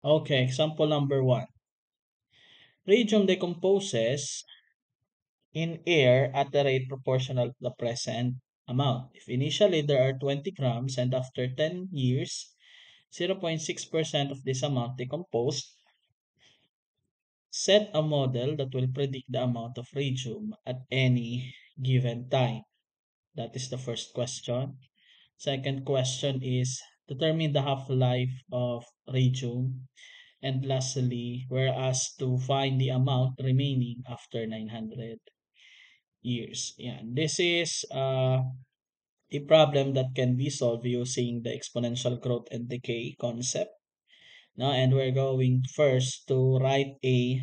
Okay, example number 1. Radium decomposes in air at a rate proportional to the present amount. If initially there are 20 grams and after 10 years, 0.6% of this amount decomposed, set a model that will predict the amount of radium at any given time. That is the first question. Second question is determine the half-life of radium. And lastly, whereas to find the amount remaining after 900 years. Yan. This is a problem that can be solved using the exponential growth and decay concept. No? And we're going first to write a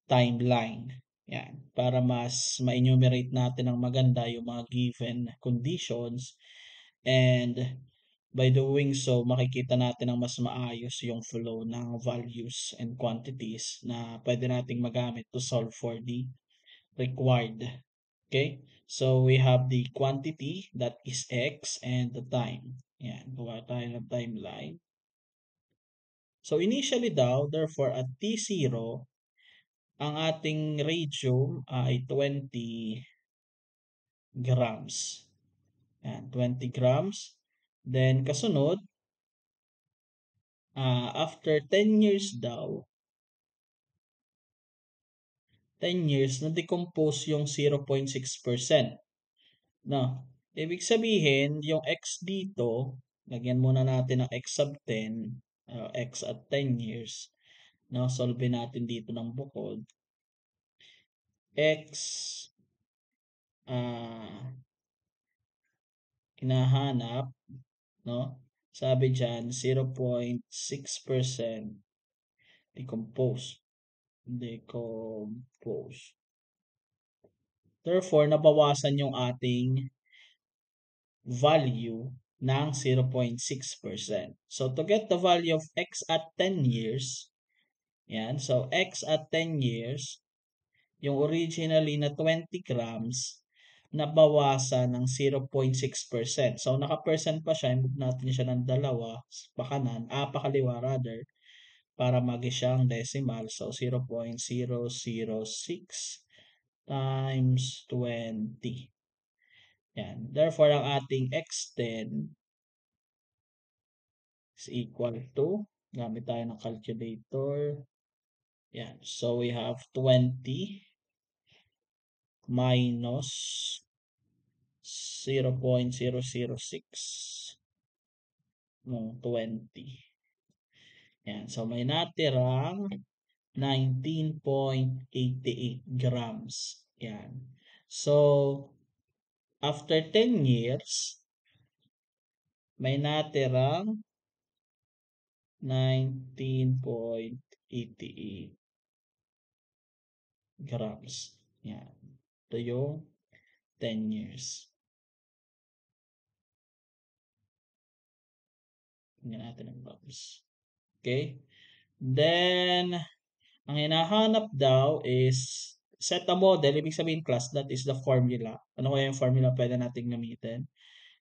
timeline. Yan. Para mas ma-enumerate natin ng maganda yung mga given conditions. And by doing so, makikita natin ng mas maayos yung flow ng values and quantities na pwede nating magamit to solve for the required. Okay? So, we have the quantity that is x and the time. Yan. Gawa tayo ng timeline. So, initially daw, therefore, at T0, ang ating radium ay 20 grams. Yan, 20 grams. Then, kasunod, after 10 years daw, 10 years, na-decompose yung 0.6%. No? Ibig sabihin, yung x dito, lagyan muna natin ng x sub 10, x at 10 years. No? Solve natin dito ng bukod. X, hinahanap, no? Sabi dyan, 0.6% decompose. Therefore, nabawasan yung ating value ng 0.6%. So, to get the value of x at 10 years, yan, so x at 10 years, yung originally na 20 grams, nabawasan ng 0.6%. So, naka-percent pa siya, move natin siya ng dalawa, pakaliwa rather, para siyang decimal. So, 0.006 times 20. Yan. Therefore, ang ating x10 is equal to, gamit tayo ng calculator. Yan. So, we have 20 minus 0.006 ng 20. Yan. So, may natirang 19.88 grams. Yan. So, after 10 years, may natirang 19.88 grams. Yan. Ito yung 10 years. Tingnan natin ang grams. Okay? Then, ang hinahanap daw is set a model. Ibig sabihin class, that is the formula. Ano kaya yung formula pwede natin gamitin?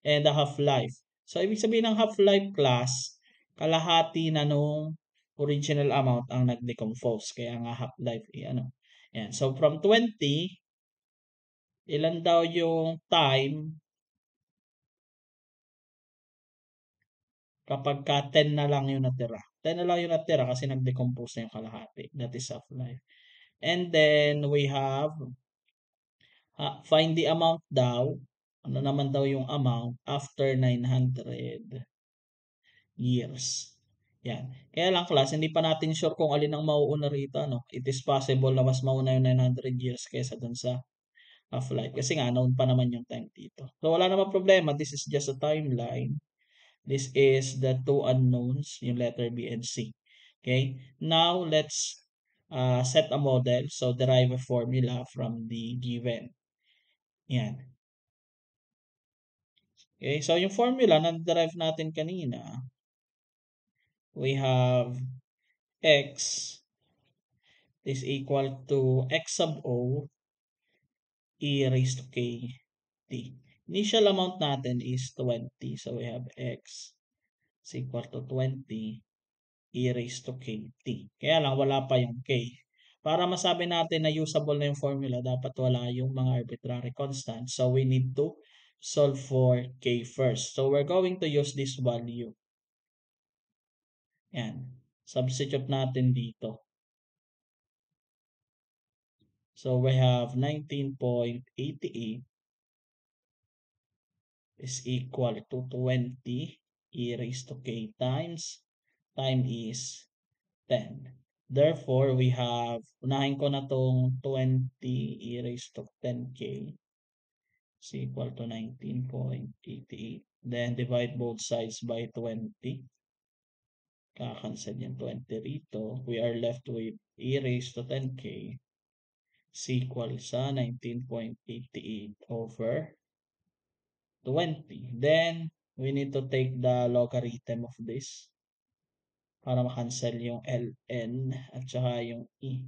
And the half-life. So, ibig sabihin ng half-life class, kalahati na nung original amount ang nag-decompose. Kaya nga half-life, ano. Yan. So, from 20, ilan daw yung time kapag ka 10 na lang yung natira. 10 na lang yung natira kasi nag-decompose na yung kalahati. That is half-life. And then, we have find the amount daw. Ano naman daw yung amount after 900 years. Yan. Kaya lang class, hindi pa natin sure kung alin ang mauuna rito. No? It is possible na mas mauna yung 900 years kaysa dun sa half-life. Kasi nga, known pa naman yung time dito. So, wala naman problema. This is just a timeline. This is the two unknowns, yung letter B and C. Okay? Now, let's set a model. So, derive a formula from the given. Yan. Okay? So, yung formula na derive natin kanina, we have x is equal to x sub o e raised to k t. Initial amount natin is 20. So, we have x is equal to 20 e raised to kt. Kaya lang wala pa yung k. Para masabi natin na usable na yung formula, dapat wala yung mga arbitrary constant. So we need to solve for k first. So we're going to use this value. Yan. Substitute natin dito. So we have 19.88 is equal to 20 e raised to k times time is 10. Therefore, we have, unahin ko na tong 20 e raised to 10k is equal to 19.88. Then divide both sides by 20. Kakancel yung 20 rito. We are left with e raised to 10k is equal sa 19.88 over 20. Then, we need to take the logarithm of this para makancel yung ln at saka yung e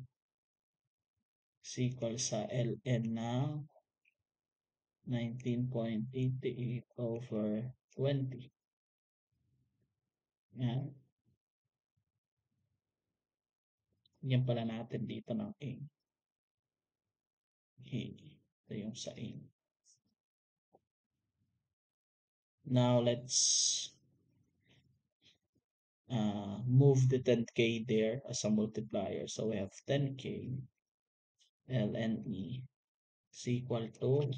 is equal sa ln ng 19.88 over 20. Yan. Yan pala natin dito ng a. Ito yung sa a. Now, let's move the 10k there as a multiplier. So, we have 10k ln e is equal to,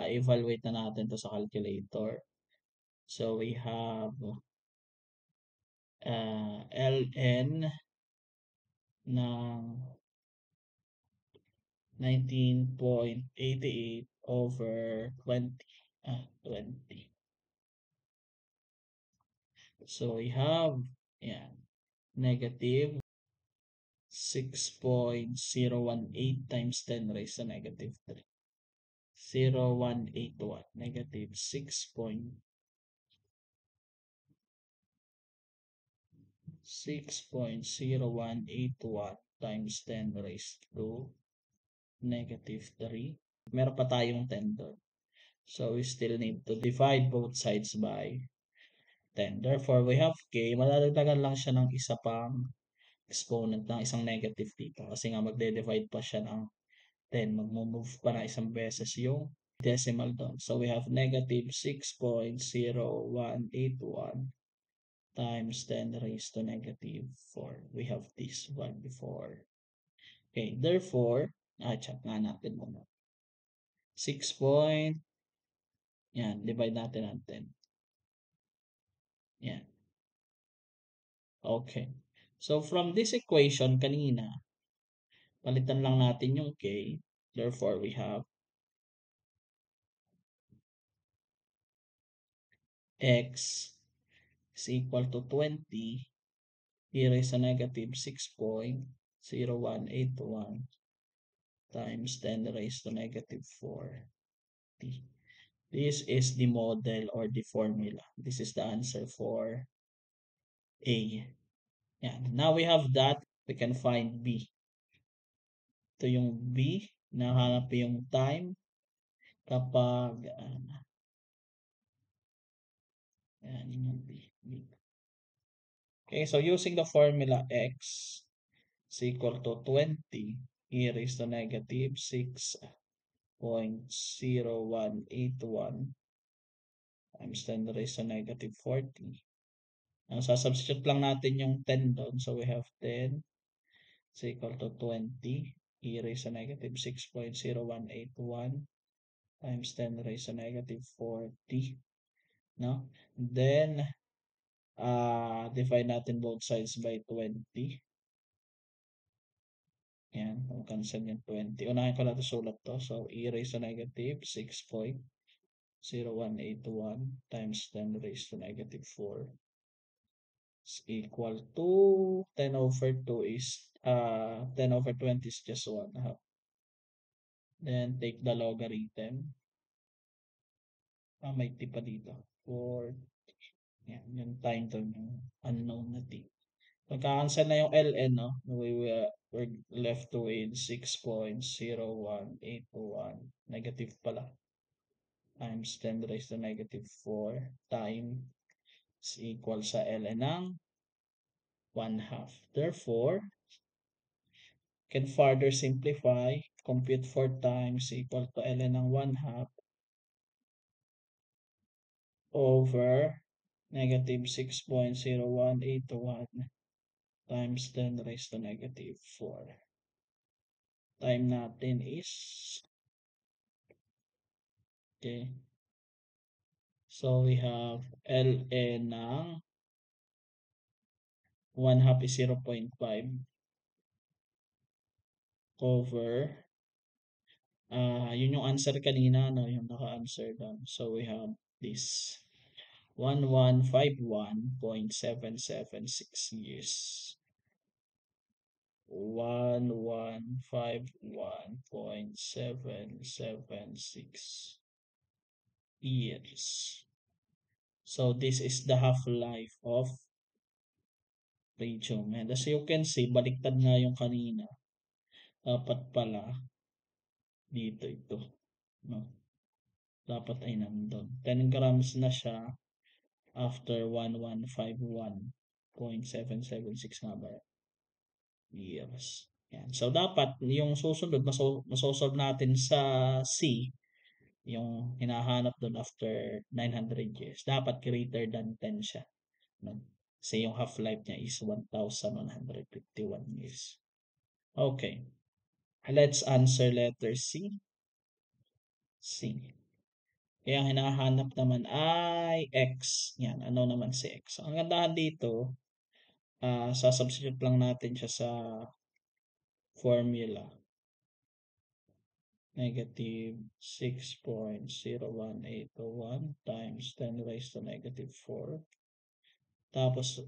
evaluate na natin to sa calculator. So, we have ln ng 19.88 over 20. 20. So we have, negative 6.018 times 10 raised to negative 3. 0181. Negative 6.0181 times 10 raised to negative 3. Meron pa tayong 10 doon. So we still need to divide both sides by 10. Therefore, we have k. Madadagdagan lang siya ng isa pang exponent ng isang negative dito. Kasi nga magde-divide pa siya ng 10. Magmo-move pa na isang beses yung decimal doon. So we have negative 6.0181 times 10 raised to negative 4. We have this one before. Okay, therefore, check nga natin muna. 6 point, divide natin ang 10. Yan. Okay. So, from this equation kanina, palitan lang natin yung k. Therefore, we have x is equal to 20 e raised to negative 6.0181 times 10 raised to negative 4t. This is the model or the formula. This is the answer for A. Yan. Now we have that, we can find B. Ito yung B, nahanap yung time kapag yan yung B. Okay, so using the formula x is equal to 20 e raised to negative 6.0181 times 10 raised to negative 40. Sasubstitute lang natin yung 10 doon. So we have 10 is equal to 20 e raised to negative 6.0181 times 10 raised to negative 40. No? Then, divide natin both sides by 20. Yan, cancel yung 20. Unahin ko na ito sulat to. So, e raised to negative 6.0181 times 10 raised to negative 4 is equal to 10 over 2 is 10 over 20 is just 1 half. Then take the logarithm. May t pa dito. 4. Yan, yung time to yung unknown na t. Pagka-cancel na yung ln, no? We're left with 6.0181 negative pala times 10 raised to negative 4 time is equal sa ln ng 1/2. Therefore, can further simplify, compute 4 times equal to ln ng 1/2 over negative 6.0181 times 10 raised to negative 4. Time natin is, okay, so we have ln ng 1/2 is 0.5 over, yun yung answer kanina, no? Yung naka-answer doon. So we have this 1151.776 years. 1151.776 years. So this is the half-life of radium. And as you can see, baliktad nga yung kanina. Dapat pala dito ito. No? Dapat ay nandun. 10 grams na siya after 1151.776 nga ba years. Yan. So, dapat yung susunod, masosolve natin sa C, yung hinahanap doon after 900 years. Dapat greater than 10 siya. No? Kasi yung half-life niya is 1,151 years. Okay. Let's answer letter C. C. Kaya ang hinahanap naman ay X. Yan. Ano naman si X? So, ang gandahan dito, sasubstitute lang natin siya sa formula. Negative 6.0181 times 10 raised to negative 4. Tapos,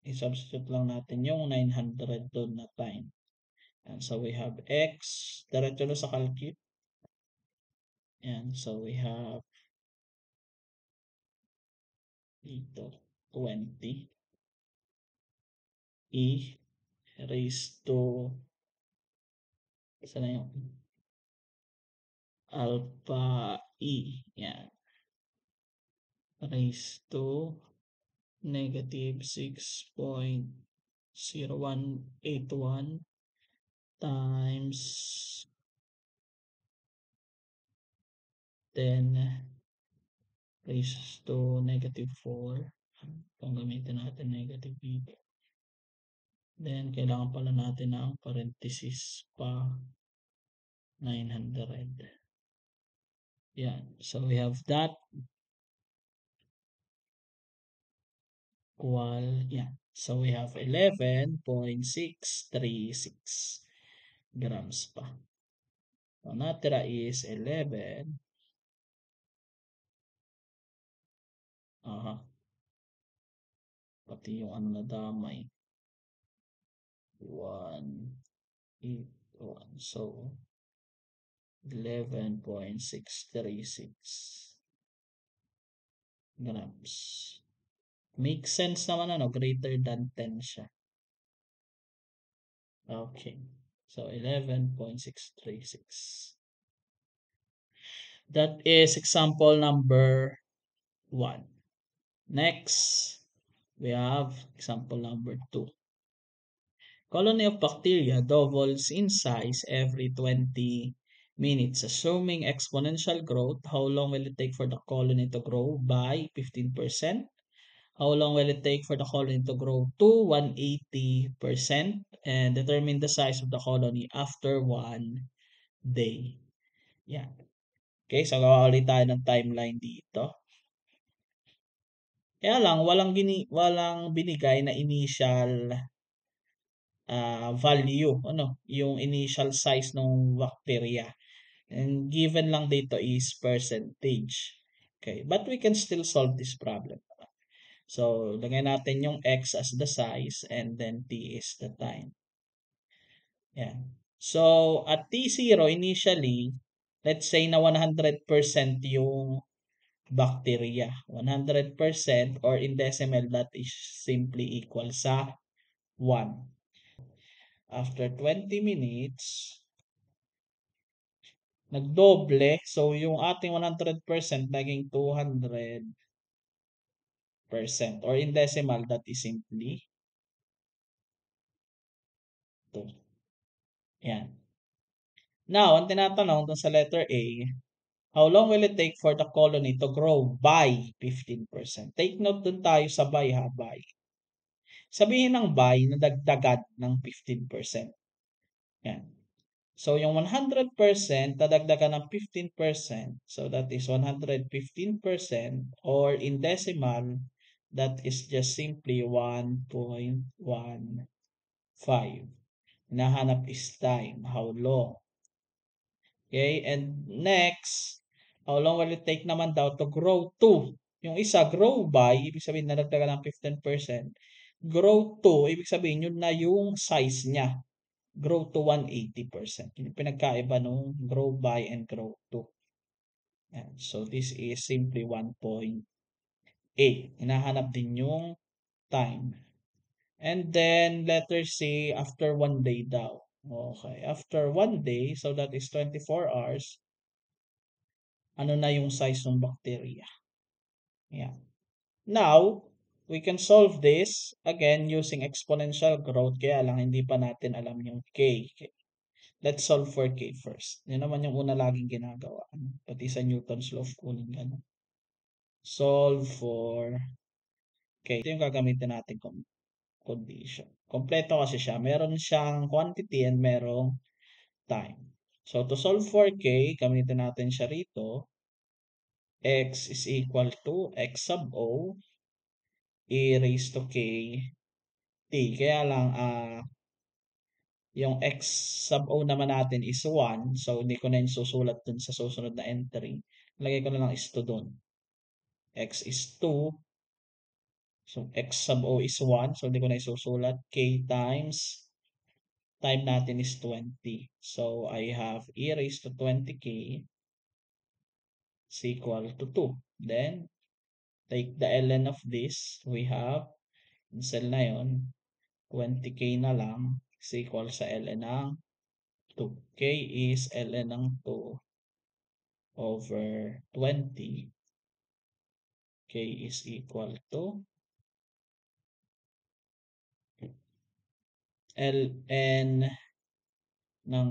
i-substitute lang natin yung 900 doon na time. And so, we have X. Diretso na sa calculate. And so, we have dito 20 e raised to, sana yung alpha e, yan, raised to negative 6.0181 times 10 raised to negative 4. Kung gamitin natin negative dito. Then, kailangan pala natin ng parenthesis pa 900. Yan. So, we have that equal, yan. So, we have 11.636 grams pa. So, natira is 11. Pati yung ano na damay. 181. So, 11.636 grams. Make sense naman, ano, greater than 10 siya. Okay. So, 11.636. That is example number 1. Next, we have example number 2. Colony of bacteria doubles in size every 20 minutes. Assuming exponential growth, how long will it take for the colony to grow by 15%? How long will it take for the colony to grow to 180%? And determine the size of the colony after 1 day. Yan. Okay, so gawa ulit tayo ng timeline dito. Kaya lang, walang binigay na initial value, ano, yung initial size ng bacteria. And given lang dito is percentage. Okay, but we can still solve this problem. So, lagay natin yung X as the size and then T is the time. Yan. So, at T0 initially, let's say na 100% yung bacteria. 100% or in decimal that is simply equal sa 1. After 20 minutes, nagdoble. So, yung ating 100% naging 200%. Or in decimal, that is simply 2. Yan. Now, ang tinatanong dun sa letter A, how long will it take for the colony to grow by 15%? Take note dun tayo sa by ha, by. Sabihin ng by na dagdagan ng 15%. Yan. So, yung 100%, dadagdagan ng 15%. So, that is 115%, or in decimal, that is just simply 1.15. Hinahanap is time. How long? Okay, and next, how long will it take naman daw to grow to? Yung isa, grow by, ibig sabihin nadagdagan ng 15%. Grow to, ibig sabihin yun na yung size niya. Grow to 180%. Yung pinagkaiba nung grow by and grow to. Yan. So, this is simply 1.8. Hinahanap din yung time. And then, letter C, after 1 day daw. Okay. After 1 day, so that is 24 hours, ano na yung size ng bacteria. Yeah. Now, we can solve this again using exponential growth. Kaya lang hindi pa natin alam yung K. Let's solve for K first. Yun naman yung una laging ginagawa. Pati sa Newton's law of cooling. Ano? Solve for K. Ito yung gagamitin natin condition. Kompleto kasi siya. Meron siyang quantity and merong time. So, to solve for K, gamitin natin siya rito. X is equal to X sub O e raised to K T. Kaya lang, yung X sub O naman natin is 1. So, hindi ko na yung susulat dun sa susunod na entry. Lagay ko na lang is 2 dun. X is 2. So, X sub O is 1. So, hindi ko na isusulat. K times time natin is 20. So, I have e raised to 20k is equal to 2. Then, take the ln of this. We have, in cell na yun, 20k na lang is equal sa ln ng 2. K is ln ng 2 over 20. K is equal to ln ng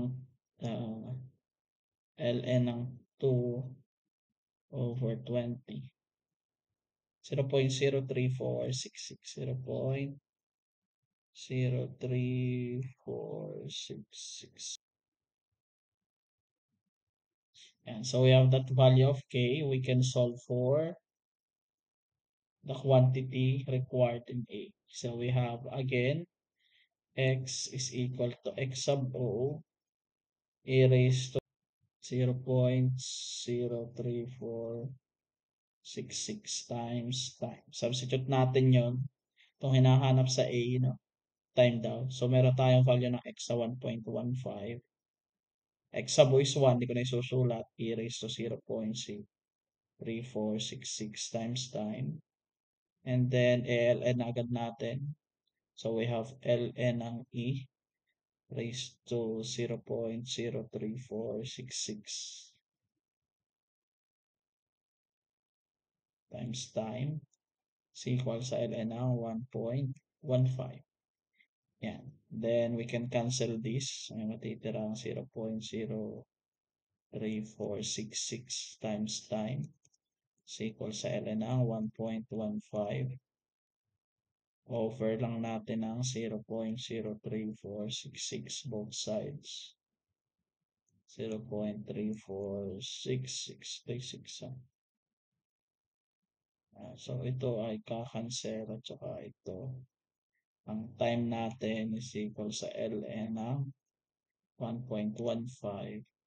ln ng 2 over 20. 0.03466. 0.03466. And so we have that value of K. We can solve for the quantity required in A. So we have again X is equal to X sub O e raised to 0.03466 times time. Substitute natin yon. Itong hinahanap sa A, no? Time daw. So meron tayong value ng X sa 1.15. X sub O is 1. Hindi ko na isusulat. E raised to 0.03466 times time. And then, ln agad natin. So, we have ln ng E raised to 0.03466 times time is equal sa ln ng 1.15. Yan. Then, we can cancel this. May matitira ang 0.03466 times time is equal sa ln ng 1.15. Over lang natin ang 0.03466 both sides. 0.34666. So, ito ay kakancel at saka ito. Ang time natin is equal sa ln ng 1.15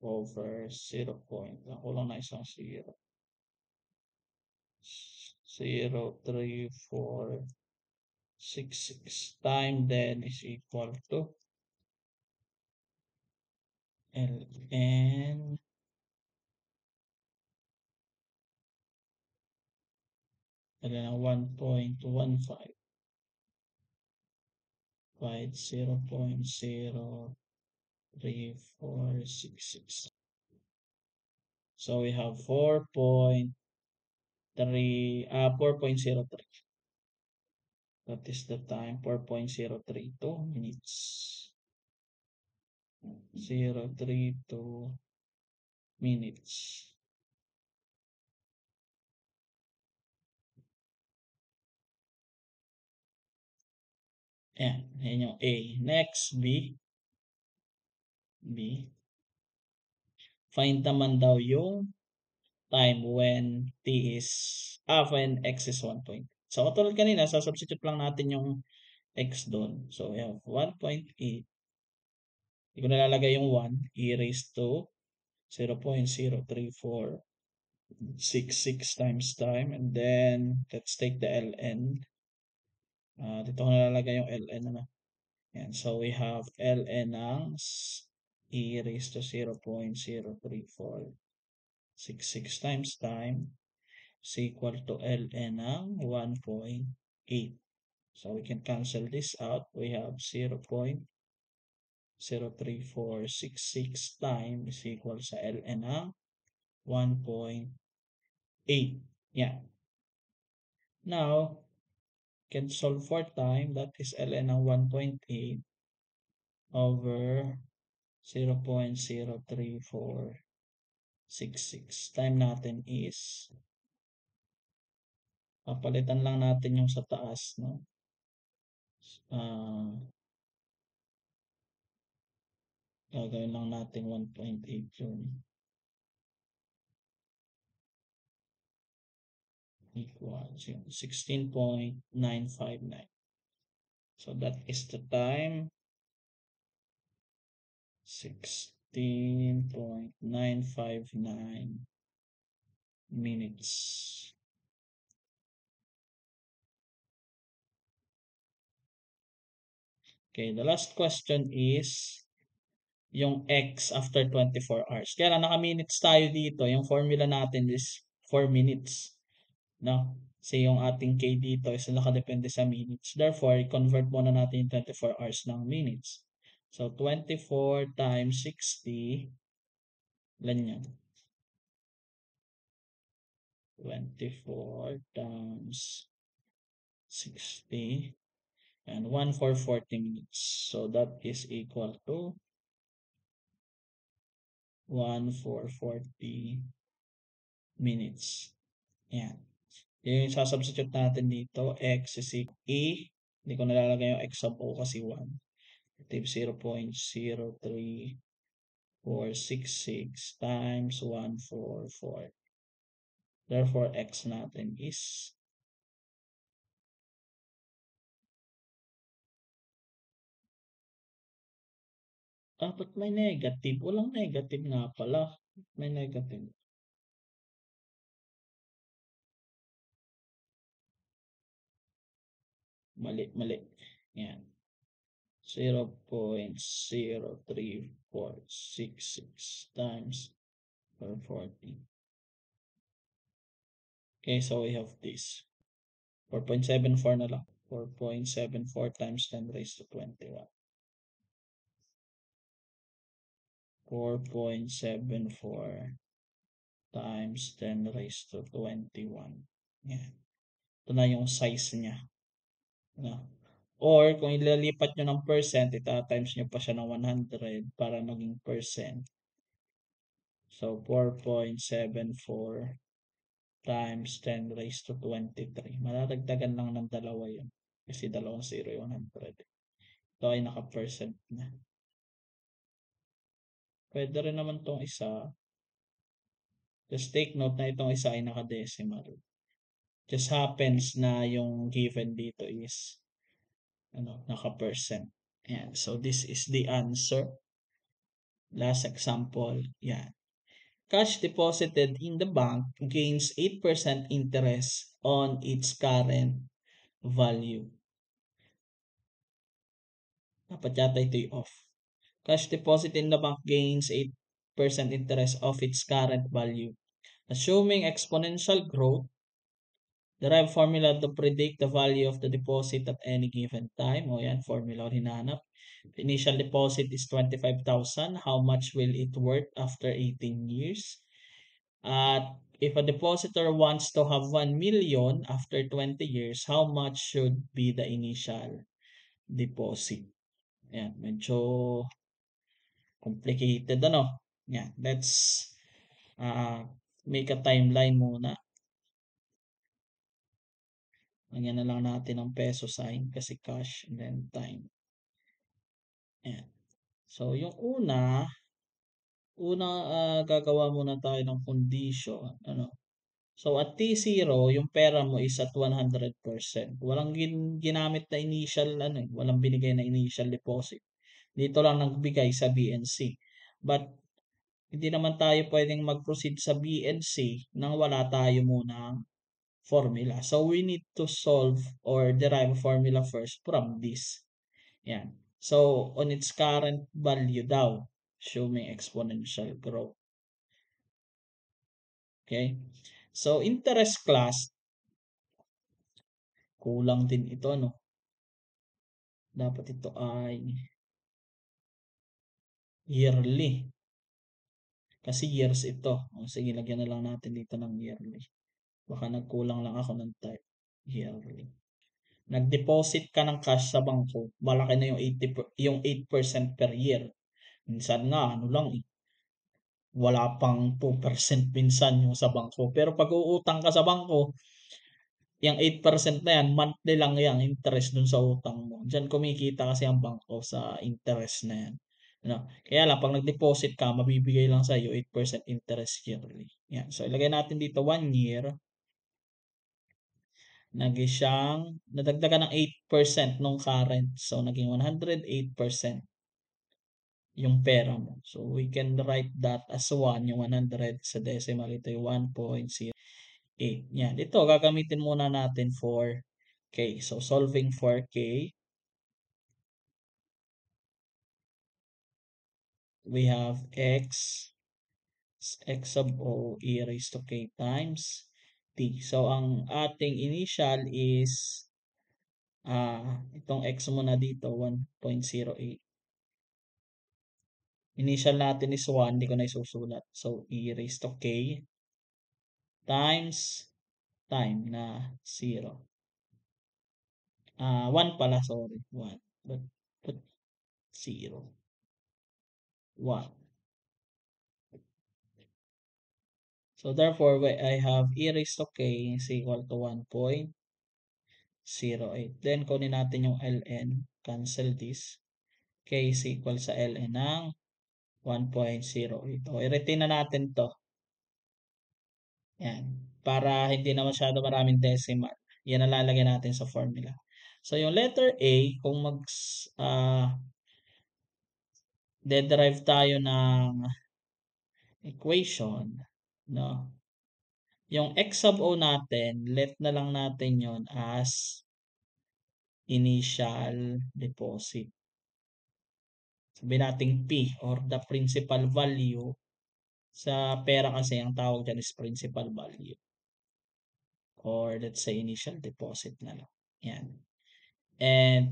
over 0. Ako lang na isang 0. 0.3466 time then is equal to ln ng 1.15 by 0.03466. So we have 4.03. That is the time, 4.032 minutes. 0.32 minutes. Yan yung A. Next, B. B. Find naman daw yung time when when x is 1 point. So, katulad kanina, substitute lang natin yung x doon. So, we have 1.8. Hindi ko nalalagay yung 1. E raised to 0.03466 times time. And then, let's take the ln. Dito ko nalalagay yung ln. Yan. So, we have ln ng e raised to 0.03466 times time is equal to ln ng 1.8. So, we can cancel this out. We have 0.03466 time is equal sa ln ng 1.8. Yeah. Now, can solve for time. That is ln ng 1.8 over 0.03466. Time natin is, papalitan lang natin yung sa taas, no? Gagawin lang natin 1.8 yun. Equals 16.959. So that is the time. 16.959 minutes. Okay, the last question is yung x after 24 hours. Kaya lang naka-minutes tayo dito. Yung formula natin is 4 minutes. No? Kasi yung ating k dito is nakadepende sa minutes. Therefore, convert muna natin yung 24 hours ng minutes. So, 24 times 60, ilan yan? 24 times 60 and 1 for 40 minutes. So, that is equal to 1 for 40 minutes. Yan. Yung sasubstitute natin dito, x is equal e. Hindi ko nalalagay yung x sub o kasi 1. Negative 0.03466 times 144. Therefore, x natin is ba't may negative? Walang negative nga pala. May negative. Mali. Yan. 0.03466 times 440. Okay, so we have this. 4.74 na lang. 4.74 times 10 raised to 21. 4.74 times 10 raised to 21. Yan. Ito na yung size niya. No? Or kung ilalipat nyo ng percent, ita-times nyo pa siya ng 100 para maging percent. So, 4.74 times 10 raised to 23. Maladagdagan lang ng dalawa yun. Kasi dalawang 0 yung 100. Ito ay naka-percent na. Pwede rin naman tong isa. Just take note na itong isa ay naka-decimal. Just happens na yung given dito is naka-percent. Yan. So, this is the answer. Last example. Yan. Cash deposited in the bank gains 8% interest on its current value. Dapat yata ito yung off. Cash deposited in the bank gains 8% interest of its current value. Assuming exponential growth, derive formula to predict the value of the deposit at any given time. O yan, formula hinahanap. The initial deposit is 25,000. How much will it worth after 18 years? At if a depositor wants to have 1 million after 20 years, how much should be the initial deposit? Yan, medyo complicated ano. Yan, let's make a timeline muna. Lagyan na lang natin ng peso sign kasi cash and then time. Ayan. So, yung gagawa muna tayo ng condition. Ano? So, at T0, yung pera mo is at 100%. Walang ginamit na initial, walang binigay na initial deposit. Dito lang nagbigay sa BNC. But, hindi naman tayo pwedeng mag-proceed sa BNC nang wala tayo munang formula. So, we need to solve or derive a formula first from this. Yan. So, on its current value daw, assuming exponential growth. Okay? So, interest class, kulang din ito, no? Dapat ito ay yearly. Kasi years ito. O, sige, lagyan na lang natin dito ng yearly. Baka nagkulang lang ako ng type. Yearly. Nag-deposit ka ng cash sa bangko, malaki na yung 8% per year. Minsan nga, ano lang eh, wala pang 2% minsan yung sa bangko. Pero pag uutang ka sa bangko, yung 8% na yan, monthly lang yan, interest dun sa utang mo. Diyan kumikita kasi ang bangko sa interest na yan. Ano? Kaya lang, pag nag-deposit ka, mabibigay lang sa iyo 8% interest yearly. Yan. So, ilagay natin dito 1 year. Naging siyang, nadagdagan ng 8% nung current. So, naging 108% yung pera mo. So, we can write that as 1, yung 100 sa decimal. Ito yung 1.08. Yan. Ito, gagamitin muna natin for K. So, solving for K, we have x sub o e raised to k times t. So, ang ating initial is, itong x muna dito, 1.08. Initial natin is 1, hindi ko na isusulat. So, e raised to k times time na 0. 1 pala, sorry. 1. But 0. 1. So, therefore, I have e raised to k is equal to 1.08. Then, kunin natin yung ln. Cancel this. K is equal sa ln ng 1.08. O, i-retain na natin to. Yan. Para hindi na masyado maraming decimal. Yan ang lalagyan natin sa formula. So, yung letter A, kung de-derive tayo ng equation, no? Yung x sub o natin, let na lang natin yon as initial deposit. Sabihin natin P or the principal value. Sa pera kasi ang tawag dyan is principal value. Or let's say initial deposit na lang. Yan. And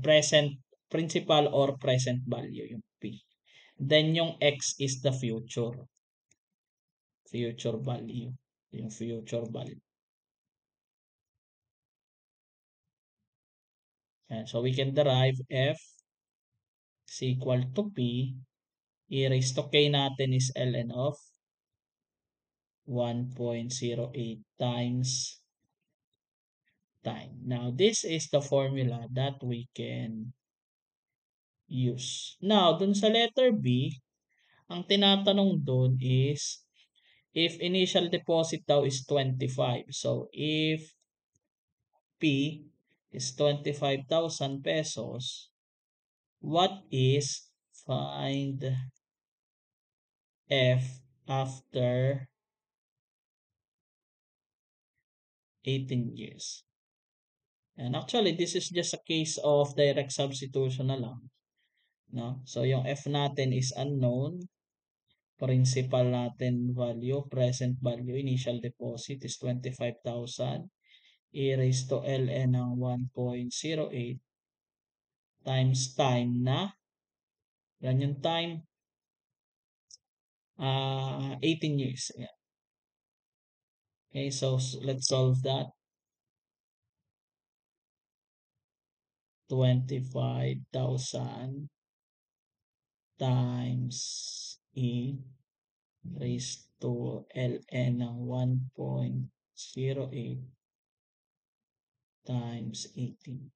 principal or present value yung P. Then yung X is the future value. Yung future value. And so we can derive F is equal to P. E raised to K natin is ln of 1.08 times time. Now, this is the formula that we can use. Now, dun sa letter B, ang tinatanong dun is if initial deposit daw is 25. So, if P is 25,000 pesos, what is find F after 18 years? And actually, this is just a case of direct substitution na lang. No? So, yung F natin is unknown. Principal natin value, present value, initial deposit is 25,000. E raised to ln ng 1.08 times time na, yan yung time, 18 years. Yeah. Okay, so let's solve that. 25,000 times E raised to ln ng 1.08 times 18.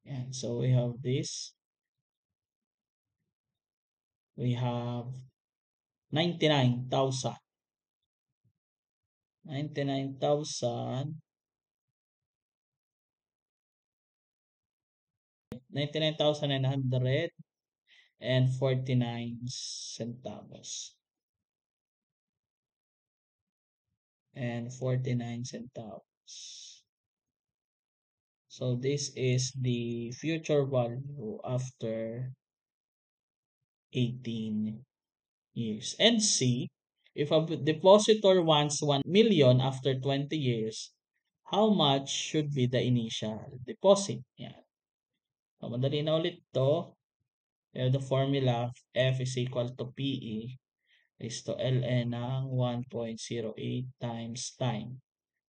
And so we have this. We have 99,000. 99,000. 99,949 centavos. And 49 centavos. So this is the future value after 18 years. And C, if a depositor wants 1 million after 20 years, how much should be the initial deposit? Yan. So, madali na ulit to. We have the formula F is equal to PE is to ln ng 1.08 times time.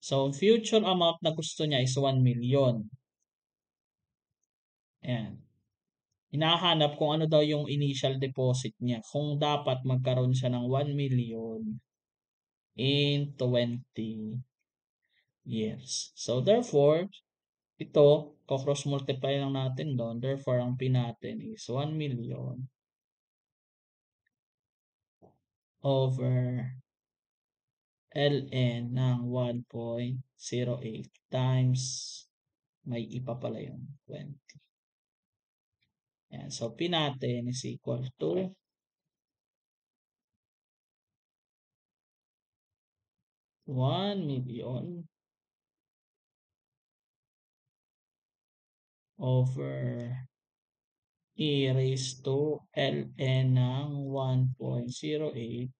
So, future amount na gusto niya is 1 million. Ayan. Hinahanap kung ano daw yung initial deposit niya. Kung dapat magkaroon siya ng 1 million in 20 years. So, therefore, ito, cross multiply lang natin doon. Therefore, ang P natin is 1 million over ln ng 1.08 times may ipa pala yung 20. Yan. So, P natin is equal to 1 million over e raised to ln ng 1.08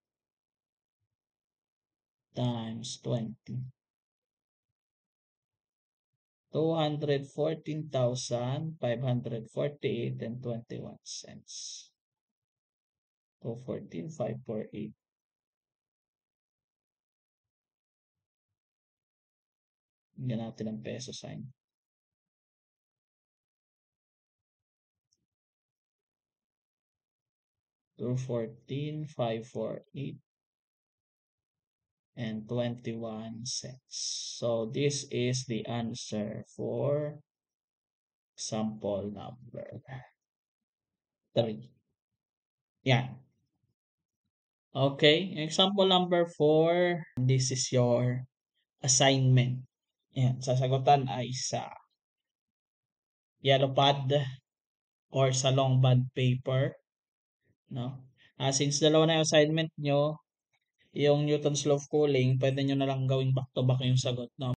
times 20. 214,548 and 21 cents. 214,548. Hinggan natin ang peso sign. 214,548 and 21 cents. So this is the answer for sample number 3. Yan. Okay, example number 4. This is your assignment. Yan, sasagutan ay sa yellow pad or sa long bond paper, no? Since dalawa na yung assignment nyo, yung Newton's law of cooling, pwede nyo na lang gawing back to back yung sagot, no?